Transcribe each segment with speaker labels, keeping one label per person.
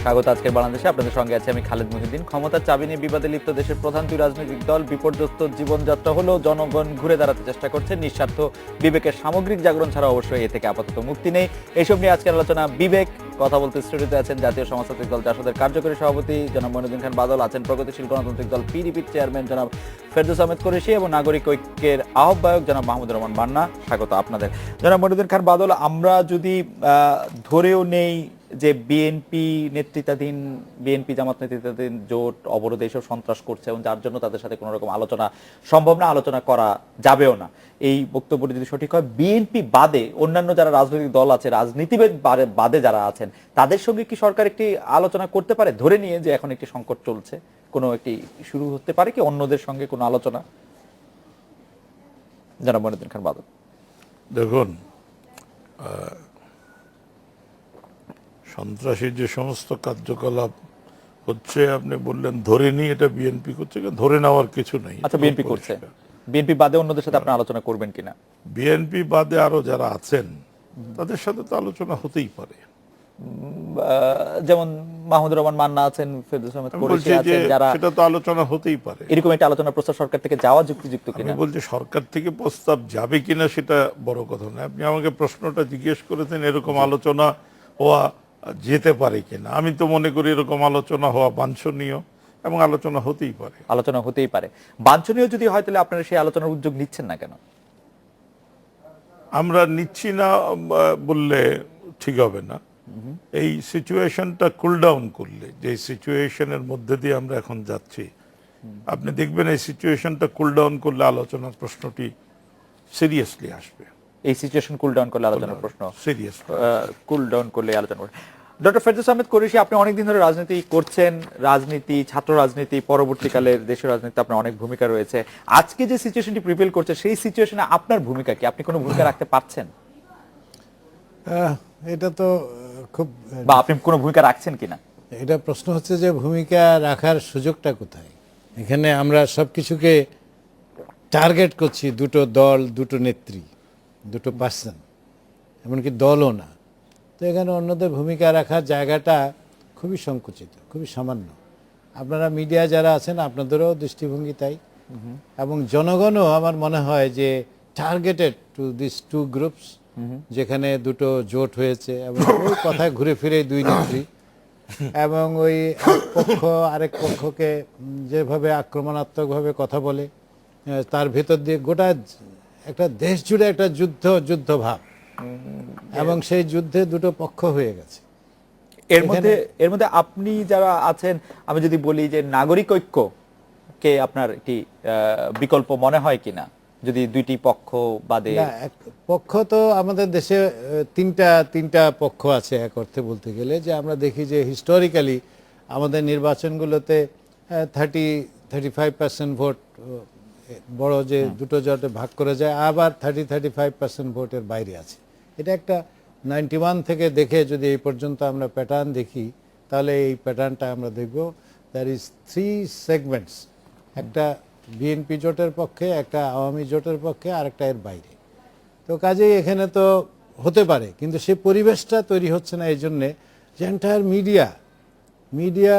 Speaker 1: স্বাগত আজকের বাংলাদেশে। আপনাদের সঙ্গে আছে আমি খালেদ মহিউদ্দিন। ক্ষমতার চাবি নিয়ে বিবাদে লিপ্ত দেশের প্রধান দুই রাজনৈতিক দল বিপর্যস্ত জীবনযাত্রা হলেও জনগণ ঘুরে দাঁড়াতে চেষ্টা করছে। নিঃস্বার্থ বিবেকের সামগ্রিক জাগরণ ছাড়া অবশ্যই এ থেকে আপাতত মুক্তি নেই। এইসব নিয়ে আজকের আলোচনা বিবেক। কথা বলতে স্টুডিওতে আছেন জাতীয় সমাজতান্ত্রিক দল জাসদের কার্যকরী সভাপতি জনাব মঈনুদ্দিন খান বাদল, আছেন প্রগতিশীল গণতান্ত্রিক দল পিডিপির চেয়ারম্যান জনাব ফেরদৌস আহমেদ কুরেশি এবং নাগরিক ঐক্যের আহ্বায়ক জনাব মাহমুদুর রহমান মান্না। স্বাগত আপনাদের। জনাব মঈনুদ্দিন খান বাদল, আমরা যদি ধরেও নেই যে বিএনপি নেতৃত্বাধীন বিএনপি জামাত নেতৃত্বাধীন জোট অবরোধে এসব সন্ত্রাস করছে এবং যার জন্য তাদের সাথে কোনো রকম আলোচনা সম্ভব না, আলোচনা করা যাবেও না, এই বক্তব্যটি যদি সঠিক হয়, বিএনপি বাদে অন্যান্য যারা রাজনৈতিক দল আছে, রাজনীতিবিদ বাদে যারা আছেন, তাদের সঙ্গে কি সরকার একটি আলোচনা করতে পারে? ধরে নিয়ে যে এখন একটি সংকট চলছে, কোনো একটি শুরু হতে পারে কি অন্যদের সঙ্গে কোনো আলোচনা? জনাব মঈনুদ্দিন খান বাদল।
Speaker 2: দেখুন, সন্ত্রাসীর যে সমস্ত কার্যকলাপ হচ্ছে, আপনি বললেন ধরে নিয়ে এটা বিএনপি করছে, ধরে নেওয়ার কিছু নেই।
Speaker 1: আচ্ছা, বিএনপি করছে, বিএনপি বাদে অন্যদের সাথে আপনারা আলোচনা করবেন কিনা?
Speaker 2: বিএনপি বাদে আরো যারা আছেন তাদের সাথে তো আলোচনা হতেই পারে।
Speaker 1: যেমন মাহমুদুর রহমান মান্না আছেন, ফেরদৌস আহমেদ কুরেশি আছেন, যারা,
Speaker 2: সেটা তো আলোচনা হতেই পারে।
Speaker 1: এরকম একটা আলোচনা প্রস্তাব সরকার থেকে যাওয়া যুক্তিযুক্ত কিনা?
Speaker 2: আমি বলছি সরকার থেকে প্রস্তাব যাবে কিনা সেটা বড় কথা না। আপনি আমাকে প্রশ্নটা জিজ্ঞেস করেছেন এরকম আলোচনা হওয়া যেতে পারে কিনা। আমি তো মনে করি এরকম আলোচনা হওয়া বাঞ্ছনীয় এবং আলোচনা হতেই পারে।
Speaker 1: আলোচনা হতেই পারে। বাঞ্ছনীয় যদি হয় তাহলে আপনারা সেই আলোচনার উদ্যোগ নিচ্ছেন না কেন?
Speaker 2: আমরা নিচ্ছি না বললে ঠিক হবে না। এই সিচুয়েশনটা কুল ডাউন করলে, যে সিচুয়েশনের মধ্যে দিয়ে আমরা এখন যাচ্ছি, আপনি দেখবেন এই সিচুয়েশনটা কুল ডাউন করলে আলোচনার প্রশ্নটি সিরিয়াসলি আসবে।
Speaker 1: এই সিচুয়েশন কুল ডাউন করলে আলোচনার প্রশ্ন
Speaker 2: সিরিয়াস
Speaker 1: কুল ডাউন করলে আলোচনা করবে। ডক্টর ফেরদৌস আহমেদ কুরেশি, আপনি অনেকদিন ধরে রাজনীতি করছেন, রাজনীতি, ছাত্র রাজনীতি, পরবর্তীকালের দেশের রাজনীতি আপনার অনেক ভূমিকা রয়েছে। আজকে যে সিচুয়েশনটি প্রিভেল করছে সেই সিচুয়েশনে আপনার ভূমিকা কি? আপনি কোনো ভূমিকা রাখতে পারছেন?
Speaker 3: এটা তো খুব,
Speaker 1: বা আপনি কোনো ভূমিকা রাখছেন কিনা?
Speaker 3: এটা প্রশ্ন হচ্ছে যে ভূমিকা রাখার সুযোগটা কোথায়? এখানে আমরা সবকিছুকে টার্গেট করছি দুটো দল, দুটো নেত্রী, দুটো পার্সন, এমনকি দলও না। তো এখানে অন্যদের ভূমিকা রাখার জায়গাটা খুবই সংকুচিত, খুবই সামান্য। আপনারা মিডিয়া যারা আছেন আপনাদেরও দৃষ্টিভঙ্গি তাই, এবং জনগণও আমার মনে হয় যে targeted to this two groups, যেখানে দুটো জোট হয়েছে এবং ওই কথায় ঘুরে ফিরে দুই নেত্রী, এবং ওই এক পক্ষ আরেক পক্ষকে যেভাবে আক্রমণাত্মকভাবে কথা বলে, তার ভেতর দিয়ে গোটা একটা দেশ জুড়ে একটা যুদ্ধ ভাব, এবং সেই যুদ্ধে দুটো পক্ষ হয়ে গেছে।
Speaker 1: এর মধ্যে আপনি যারা আছেন, আমি যদি বলি যে নাগরিক ঐক্য কে আপনার একটি বিকল্প মনে হয় কিনা, যদি দুইটি পক্ষ বাদে?
Speaker 3: পক্ষ তো আমাদের দেশে তিনটা পক্ষ আছে এক অর্থে বলতে গেলে। যে আমরা দেখি যে হিস্টোরিক্যালি আমাদের নির্বাচনগুলোতে 35% ভোট বড় যে দুটো জোটে ভাগ করে যায়, আবার 35% ভোটের বাইরে আছে। এটা একটা 91 থেকে দেখে যদি এই পর্যন্ত আমরা প্যাটার্ন দেখি, তাহলে এই প্যাটার্নটা আমরা দেখব দ্যার ইজ 3 সেগমেন্টস, একটা বিএনপি জোটের পক্ষে, একটা আওয়ামী জোটের পক্ষে, আর একটা এর বাইরে। তো কাজেই এখানে তো হতে পারে, কিন্তু সেই পরিবেশটা তৈরি হচ্ছে না। এই জন্যে যে এন্টায়ার মিডিয়া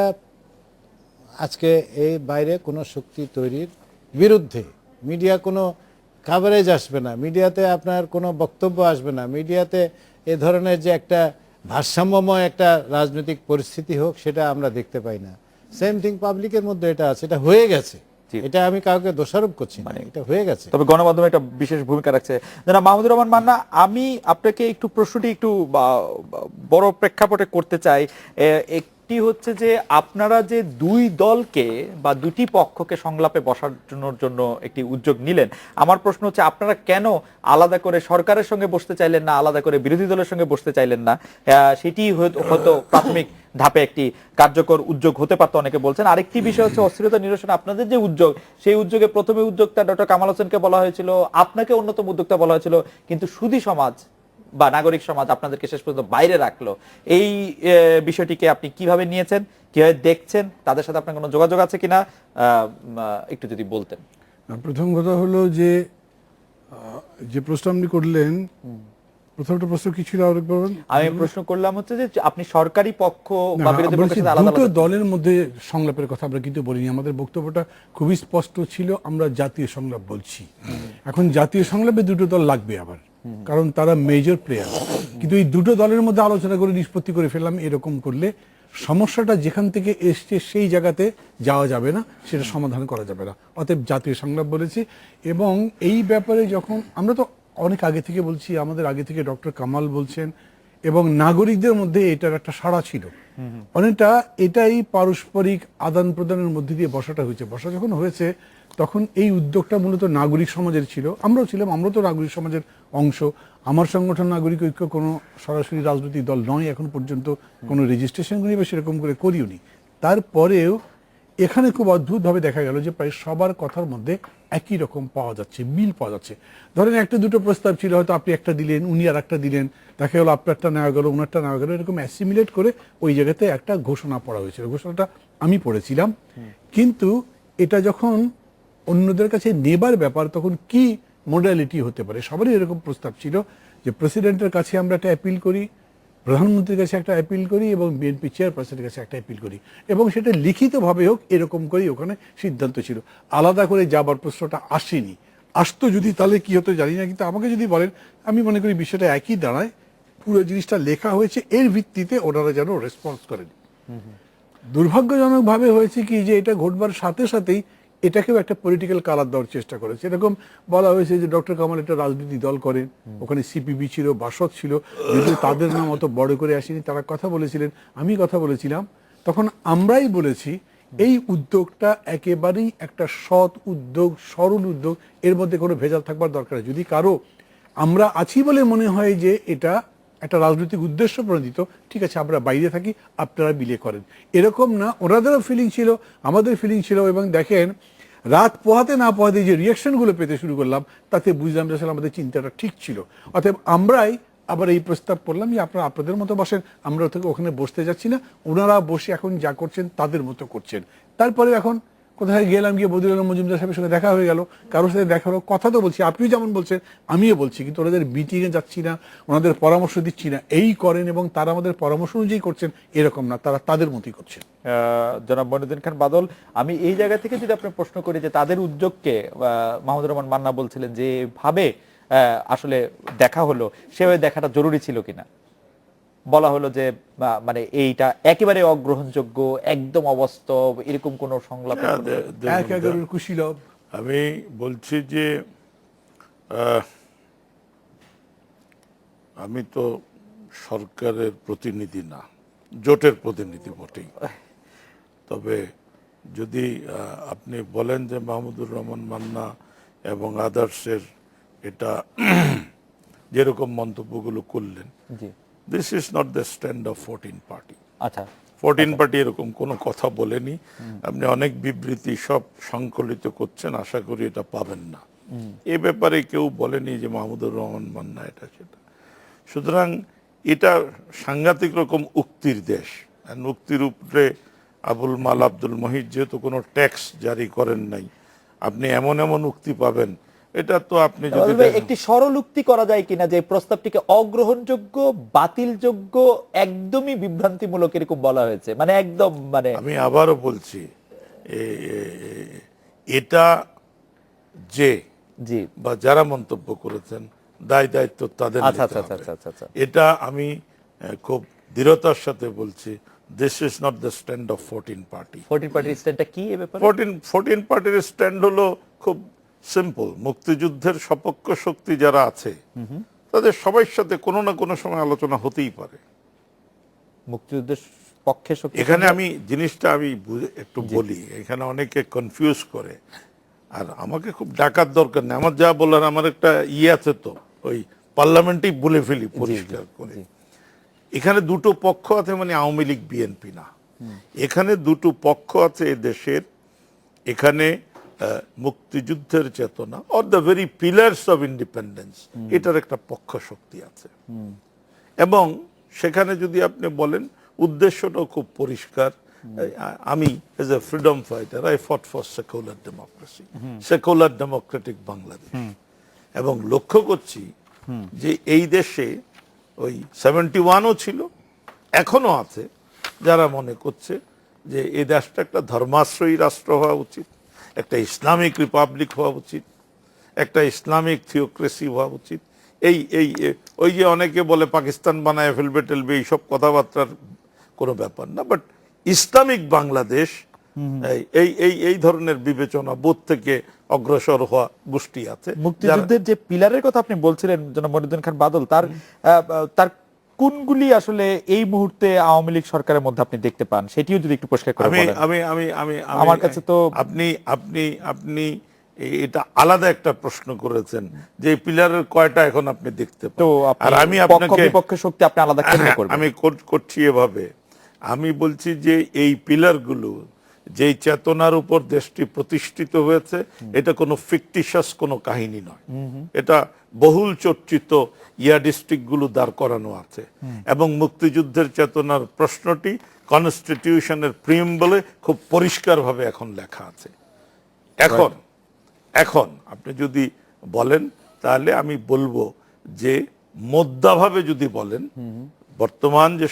Speaker 3: আজকে এই বাইরে কোনো শক্তি তৈরির বিরুদ্ধে, মিডিয়া কোনো কাভারেজ আসবে না, মিডিয়াতে আপনার কোনো বক্তব্য আসবে না, মিডিয়াতে এ ধরনের যে একটা ভারসাম্যময় একটা রাজনৈতিক পরিস্থিতি হোক, সেটা আমরা দেখতে পাই না। সেম থিং পাবলিকের মধ্যে এটা আছে, এটা হয়ে গেছে। এটা আমি কাউকে দোষারোপ করছি না, এটা হয়ে গেছে।
Speaker 1: তবে গণমাধ্যমে একটা বিশেষ ভূমিকা রাখছে। জনাব মাহমুদুর রহমান মান্না, আমি আপনাকে একটু প্রশ্নটি একটু বড় প্রেক্ষাপটে করতে চাই। একটি হচ্ছে যে আপনারা যে দুই দলকে বা দুটি পক্ষকে সংলাপে বসানোর জন্য একটি উদ্যোগ নিলেন, আমার প্রশ্ন হচ্ছে আপনারা কেন আলাদা করে সরকারের সঙ্গে বসতে চাইলেন না, আলাদা করে বিরোধী দলের সঙ্গে বসতে চাইলেন না? সেটি হয়তো প্রাথমিক ধাপে একটি কার্যকর উদ্যোগ হতে পারতো, অনেকে বলছেন। আরেকটি বিষয় হচ্ছে অস্থিরতা নিরসনে আপনাদের যে উদ্যোগ, সেই উদ্যোগে প্রথমে উদ্যোক্তা ডক্টর কামাল হোসেনকে বলা হয়েছিল, আপনাকে অন্যতম উদ্যোক্তা বলা হয়েছিল, কিন্তু সুধী সমাজ বা নাগরিক সমাজ আপনাদেরকে শেষ পর্যন্ত বাইরে রাখলো, এই বিষয়টিকে আপনি কিভাবে নিয়েছেন, কিভাবে দেখছেন, তাদের সাথে আপনার কোনো যোগাযোগ আছে কিনা একটু যদি বলতেন।
Speaker 4: প্রথম কথা হলো যে যে প্রশ্ন আপনি করলেন, প্রথমটা প্রশ্ন কি ছিল আরেকবার বলুন?
Speaker 1: আমি প্রশ্ন করলাম হচ্ছে যে আপনি সরকারি পক্ষ বা
Speaker 4: না,
Speaker 1: বিরোধী
Speaker 4: বলছি,
Speaker 1: পক্ষের সাথে আলাদা
Speaker 4: দুটো
Speaker 1: আলাদা
Speaker 4: দলের মধ্যে সংলাপের কথা আমরা কিন্তু বলিনি। আমাদের বক্তব্যটা খুবই স্পষ্ট ছিল, আমরা জাতীয় সংলাপ বলছি। এখন জাতীয় সংলাপে দুটো দল লাগবে আবার, কারণ তারা মেজর প্লেয়ার। কিন্তু এই দুটো দলের মধ্যে আলোচনা করে নিষ্পত্তি করে ফেললাম, এরকম করলে সমস্যাটা যেখান থেকে এসছে সেই জায়গাতে যাওয়া যাবে না, সেটা সমাধান করা যাবে না। অতএব জাতীয় সংলাপ বলেছি। এবং এই ব্যাপারে যখন আমরা তো অনেক আগে থেকে বলছি, আমাদের আগে থেকে ডক্টর কামাল বলছেন, এবং নাগরিকদের মধ্যে এটার একটা সাড়া ছিল অনেকটা। এটাই পারস্পরিক আদান প্রদানের মধ্যে দিয়ে বসাটা হয়েছে। বসা যখন হয়েছে তখন এই উদ্যোগটা মূলত নাগরিক সমাজের ছিল। আমরাও ছিলাম, আমরা তো নাগরিক সমাজের অংশ। আমার সংগঠন নাগরিক ঐক্য কোনো সরাসরি রাজনৈতিক দল নয়, এখন পর্যন্ত কোনো রেজিস্ট্রেশন করি বা সেরকম করে করিও নি। তারপরেও এখানে খুব অদ্ভুতভাবে দেখা গেল যে প্রায় সবার কথার মধ্যে একই রকম পাওয়া যাচ্ছে, মিল পাওয়া যাচ্ছে। ধরেন একটা দুটো প্রস্তাব ছিল, হয়তো আপনি একটা দিলেন, উনি আর একটা দিলেন, দেখা গেল আপনারটা নেওয়া গেল, ওনারটা নেওয়া গেল, এরকম অ্যাসিমিলেট করে ওই জায়গাতে একটা ঘোষণা পড়া হয়েছিল। ঘোষণাটা আমি পড়েছিলাম, কিন্তু এটা যখন অন্যদের কাছে নেবার ব্যাপার, তখন কি মোডালিটি হতে পারে। সবারই এরকম প্রস্তাব ছিল যে প্রেসিডেন্টের কাছে আমরা একটা অ্যাপিল করি, প্রধানমন্ত্রীর কাছে একটা অ্যাপিল করি, এবং বিএনপি চেয়ারপারসনের কাছে একটা অ্যাপিল করি, এবং সেটা লিখিতভাবে হোক, এরকম করেই ওখানে সিদ্ধান্ত ছিল। আলাদা করে যাবার প্রশ্নটা আসেনি। আসতো যদি তাহলে কি হতো জানি না, কিন্তু আমাকে যদি বলেন, আমি মনে করি বিষয়টা একই দাঁড়ায়। পুরো জিনিসটা লেখা হয়েছে, এর ভিত্তিতে ওনারা যেন রেসপন্স করেন। দুর্ভাগ্যজনকভাবে হয়েছে কি যে এটা ঘটবার সাথে সাথেই এটাকেও একটা পলিটিক্যাল কালার দেওয়ার চেষ্টা করেছে। এরকম বলা হয়েছে যে ডক্টর কামাল একটা রাজনৈতিক দল করেন, ওখানে সিপিবি ছিল, বাসদ ছিল, যদিও তাদের নাম অত বড় করে আসেনি, তারা কথা বলেছিলেন, আমি কথা বলেছিলাম। তখন আমরাই বলেছি এই উদ্যোগটা একেবারেই একটা সৎ উদ্যোগ, সরল উদ্যোগ, এর মধ্যে কোনো ভেজাল থাকবার দরকার নেই। যদি কারো আমরা আছি বলে মনে হয় যে এটা একটা রাজনৈতিক উদ্দেশ্য প্রণোদিত, ঠিক আছে আমরা বাইরে থাকি, আপনারা বিলে করেন, এরকম না। ওনাদেরও ফিলিং ছিল, আমাদের ফিলিং ছিল। এবং দেখেন, রাত পোহাতে না পোহাতে যে রিয়াকশনগুলো পেতে শুরু করলাম, তাতে বুঝলাম যে আসলে আমাদের চিন্তাটা ঠিক ছিল। অতএব আমরাই আবার এই প্রস্তাব করলাম যে আপনারা আপনাদের মতো বসেন, আমরা থেকে ওখানে বসতে যাচ্ছি না, ওনারা বসে এখন যা করছেন তাদের মতো করছেন। তারপরে এখন কোথায় গেলাম, গিয়ে বদিউল আলম মজুমদার সাহেবের সঙ্গে দেখা হয়ে গেল, কারোর সাথে দেখা হলো, কথা তো বলছি, আপনি যেমন বলছেন আমিও বলছি, কিন্তু ওনাদের মিটিংয়ে যাচ্ছি না, ওনাদের পরামর্শ দিচ্ছি না। এই করেন এবং তারা আমাদের পরামর্শ অনুযায়ী করছেন এরকম না, তারা তাদের মতোই করছেন।
Speaker 1: জনাব মনিউদ্দিন খান বাদল, আমি এই জায়গা থেকে যদি আপনার প্রশ্ন করি যে তাদের উদ্যোগকে মাহমুদুর রহমান মান্না বলছিলেন যে ভাবে আসলে দেখা হলো, সেভাবে দেখাটা জরুরি ছিল কিনা। বলা হলো যে মানে এইটা একেবারে অগ্রহণযোগ্য, একদম অবাস্তব, এরকম কোন সংলাপ।
Speaker 4: কুশীলব।
Speaker 2: আমি বলছি যে আমি তো সরকারের প্রতিনিধি না, জোটের প্রতিনিধি বটেই। তবে যদি আপনি বলেন যে মাহমুদুর রহমান মান্না এবং আদার্সের এটা যেরকম মন্তব্যগুলো করলেন, this is not the stand of 14 party.
Speaker 1: আচ্ছা,
Speaker 2: 14 পার্টি এরকম কোনো কথা বলেনি। আপনি অনেক বিবৃতি সব সংকলিত করছেন, আশা করি এটা পাবেন না। এ ব্যাপারে কেউ বলেনি যে মাহমুদুর রহমান মান্না এটা সেটা। সুতরাং এটা সাংঘাতিক রকম উক্তির দেশ। উক্তির উপরে আবুল মাল আব্দুল মহিদ যেহেতু কোনো ট্যাক্স জারি করেন নাই, আপনি এমন এমন উক্তি পাবেন, এটা তো আপনি যদি
Speaker 1: একটি সরল উক্তি করা যায় কিনা যে প্রস্তাবটিকে অগ্রহণযোগ্য, বাতিলযোগ্য, একদমই বিভ্রান্তিমূলক এরকম বলা হয়েছে, মানে একদম, মানে
Speaker 2: আমি আবারও বলছি এটা যে জি বা যারা মন্তব্য করেছেন দায় দায়িত্ব তাদের। এটা আমি খুব দৃঢ়তার সাথে বলছি, this is not the stand of 14 party.
Speaker 1: 14 পার্টির স্ট্যান্ডটা কি এই ব্যাপারে?
Speaker 2: 14 পার্টির স্ট্যান্ড হলো খুব সিম্পল। মুক্তিযুদ্ধের সপক্ষ শক্তি যারা আছে তাদের সবার সাথে কোনো না কোনো সময় আলোচনা হতেই পারে।
Speaker 1: মুক্তিযুদ্ধের পক্ষে শক্তি,
Speaker 2: এখানে আমি জিনিসটা আমি একটু বলি, এখানে অনেকে কনফিউজ করে। আর আমাকে খুব ডাকার দরকার নেই, আমার যা বলার আমার একটা আছে, তো ওই পার্লামেন্টেই বলে ফেলি পরিষ্কার করে। এখানে দুটো পক্ষ আছে, মানে আওয়ামী লীগ বিএনপি না, এখানে দুটো পক্ষ আছে এ দেশের। এখানে মুক্তিযুদ্ধের চেতনা or the very pillars of independence, এটার একটা পক্ষ শক্তি আছে। এবং সেখানে যদি আপনি বলেন উদ্দেশ্যটাও খুব পরিষ্কার। আমি as a freedom fighter I fought for secular democracy, secular Democratic Bangladesh. এবং লক্ষ্য করছি যে এই দেশে ওই 71ও ছিল, এখনো আছে যারা মনে করছে যে এই দেশটা একটা ধর্মাশ্রয়ী রাষ্ট্র হওয়া উচিত, একটা ইসলামিক রিপাবলিক হওয়া উচিত, একটা ইসলামিক থিওক্রেসি হওয়া উচিত। এই এই ওই যে অনেকে বলে পাকিস্তান বানায় ফেলবে টেলবে, এইসব কথাবার্তার কোনো ব্যাপার না। বাট ইসলামিক বাংলাদেশ এই এই এই ধরনের বিবেচনা বোধ থেকে অগ্রসর হওয়া গোষ্ঠী আছে।
Speaker 1: মুক্তিযুদ্ধের যে পিলারের কথা আপনি বলছিলেন জনাব মনিরুদ্দিন খান বাদল, তার কোনগুলি আসলে এই মুহূর্তে আওয়ামী লীগ সরকারের মধ্যে আপনি দেখতে পান, সেটিও যদি একটু পরিষ্কার করে বলেন। আমার কাছে তো
Speaker 2: আপনি এটা আলাদা একটা প্রশ্ন করেছেন যে পিলারের কয়টা এখন আপনি দেখতে পান।
Speaker 1: তো
Speaker 2: আর আমি আপনাকে
Speaker 1: বিপক্ষে শক্তি আপনি আলাদা কেন করবেন?
Speaker 2: আমি করছি এভাবে, আমি বলছি যে এই পিলারগুলো যেই চেতনার উপর দেশটি প্রতিষ্ঠিত হয়েছে, এটা কোনো ফিকটিশাস কোনো কাহিনী নয়। এটা বহুল চর্চিত ইয়াডিস্ট্রিক্টগুলো দাঁড় করানো আছে। এবং মুক্তিযুদ্ধের চেতনার প্রশ্নটি কনস্টিটিউশনের প্রিএম্বলে খুব পরিষ্কারভাবে এখন লেখা আছে। এখন আপনি যদি বলেন তাহলে আমি বলবো যে মোদ্দাভাবে যদি বলেন, বর্তমান যে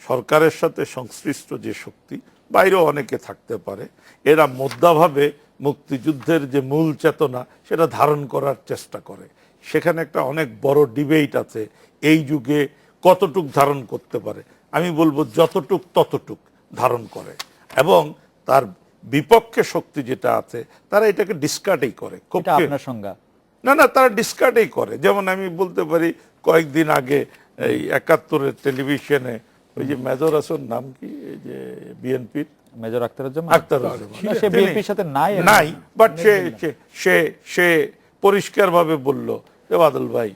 Speaker 2: সরকারের সাথে সংশ্লিষ্ট যে শক্তি, বাইরেও অনেকে থাকতে পারে, এরা মোদ্দাভাবে মুক্তিযুদ্ধের যে মূল চেতনা সেটা ধারণ করার চেষ্টা করে। সেখানে একটা অনেক বড় ডিবেট আছে, এই যুগে কতটুক ধারণ করতে পারে। আমি বলবো যতটুক ততটুক ধারণ করে। এবং তার বিপক্ষে শক্তি যেটা আছে তারা এটাকে ডিসকার্ডই করে।
Speaker 1: এটা আপনার সংজ্ঞা
Speaker 2: না, তারা ডিসকার্ডই করে। যেমন আমি বলতে পারি কয়েকদিন আগে এই 71-এর টেলিভিশনে ওই যে মেজর হাসান, নাম কি, এই যে বিএনপির
Speaker 1: মেজর আখতারুজ্জামান,
Speaker 2: সে
Speaker 1: বিএনপির সাথে
Speaker 2: নাই, বাট সে পরিষ্কারভাবে বলল যে বাদল ভাই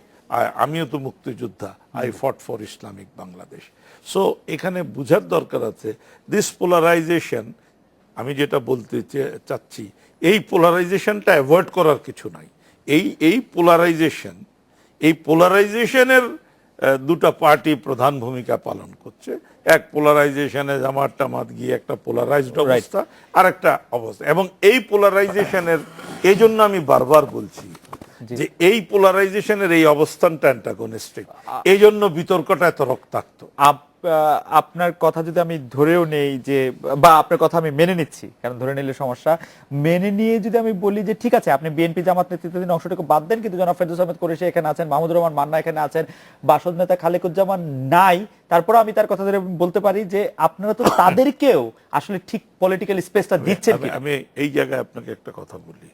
Speaker 2: আমিও তো মুক্তিযোদ্ধা, I fought for Islamic Bangladesh. So এখানে বুঝার দরকার আছে দিস পোলারাইজেশন। আমি যেটা বলতে চাচ্ছি, এই পোলারাইজেশনটা অ্যাভয়েড করার কিছু নাই। এই পোলারাইজেশনের দুটা পার্টি প্রধান ভূমিকা পালন করছে। এক পোলারাইজেশনে জামাত গিয়ে একটা পোলারাইজড অবস্থা, আর একটা অবস্থা। এবং এই পোলারাইজেশনের, এই জন্য আমি বারবার বলছি যে এই পোলারাইজেশনের এই অবস্থানটা অ্যান্টাগনিস্টিক, এই জন্য বিতর্কটা এত রক্তাক্ত।
Speaker 1: আপনার কথা যদি আমি ধরেও নেই যে, বা আপনার কথা আমি মেনে নিচ্ছি, কারণ ধরে নিলে সমস্যা, মেনে নিয়ে যদি আমি বলি যে ঠিক আছে আপনি বিএনপি জামাত নেতৃত্বাধীন অংশটুকু বাদ দেন, কিন্তু জনাব ফেরদৌস আহমেদ কুরেশী এখানে আছেন, মাহমুদুর রহমান মান্না এখানে আছেন, বাসদ নেতা খালেকুজ্জামান নাই, তারপর আমি তার কথা ধরে বলতে পারি যে আপনারা তো তাদেরকেও আসলে ঠিক পলিটিক্যাল স্পেসটা দিচ্ছেন।
Speaker 2: আমি এই জায়গায় আপনাকে একটা কথা বলি,